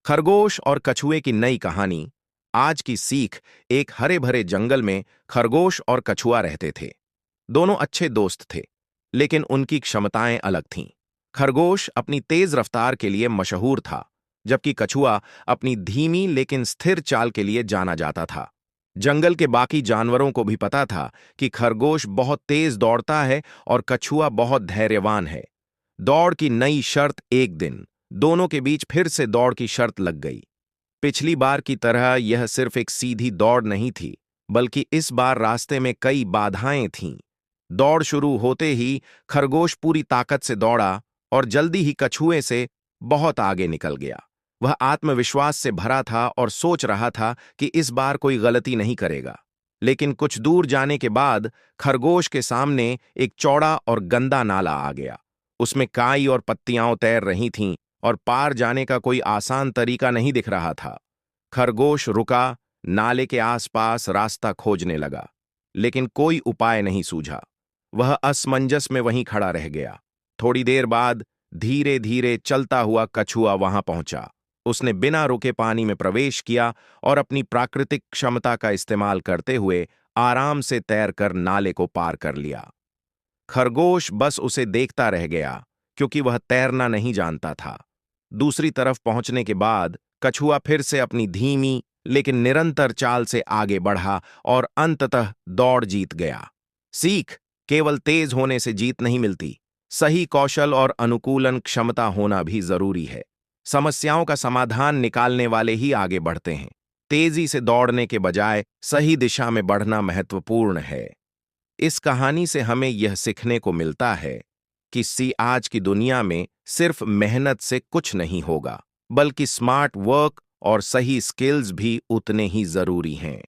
खरगोश और कछुए की नई कहानी। आज की सीख। एक हरे भरे जंगल में खरगोश और कछुआ रहते थे। दोनों अच्छे दोस्त थे, लेकिन उनकी क्षमताएं अलग थीं। खरगोश अपनी तेज रफ्तार के लिए मशहूर था, जबकि कछुआ अपनी धीमी लेकिन स्थिर चाल के लिए जाना जाता था। जंगल के बाकी जानवरों को भी पता था कि खरगोश बहुत तेज दौड़ता है और कछुआ बहुत धैर्यवान है। दौड़ की नई शर्त एक दिन दोनों के बीच फिर से दौड़ की शर्त लग गई। पिछली बार की तरह यह सिर्फ एक सीधी दौड़ नहीं थी, बल्कि इस बार रास्ते में कई बाधाएं थीं। दौड़ शुरू होते ही खरगोश पूरी ताकत से दौड़ा और जल्दी ही कछुए से बहुत आगे निकल गया। वह आत्मविश्वास से भरा था और सोच रहा था कि इस बार कोई गलती नहीं करेगा। लेकिन कुछ दूर जाने के बाद खरगोश के सामने एक चौड़ा और गंदा नाला आ गया। उसमें काई और पत्तियां तैर रही थीं और पार जाने का कोई आसान तरीका नहीं दिख रहा था। खरगोश रुका, नाले के आसपास रास्ता खोजने लगा, लेकिन कोई उपाय नहीं सूझा। वह असमंजस में वहीं खड़ा रह गया। थोड़ी देर बाद धीरे धीरे चलता हुआ कछुआ वहां पहुंचा। उसने बिना रुके पानी में प्रवेश किया और अपनी प्राकृतिक क्षमता का इस्तेमाल करते हुए आराम से तैरकर नाले को पार कर लिया। खरगोश बस उसे देखता रह गया, क्योंकि वह तैरना नहीं जानता था। दूसरी तरफ पहुंचने के बाद कछुआ फिर से अपनी धीमी लेकिन निरंतर चाल से आगे बढ़ा और अंततः दौड़ जीत गया। सीख। केवल तेज होने से जीत नहीं मिलती, सही कौशल और अनुकूलन क्षमता होना भी जरूरी है। समस्याओं का समाधान निकालने वाले ही आगे बढ़ते हैं। तेजी से दौड़ने के बजाय सही दिशा में बढ़ना महत्वपूर्ण है। इस कहानी से हमें यह सीखने को मिलता है कि आज की दुनिया में सिर्फ मेहनत से कुछ नहीं होगा, बल्कि स्मार्ट वर्क और सही स्किल्स भी उतने ही जरूरी हैं।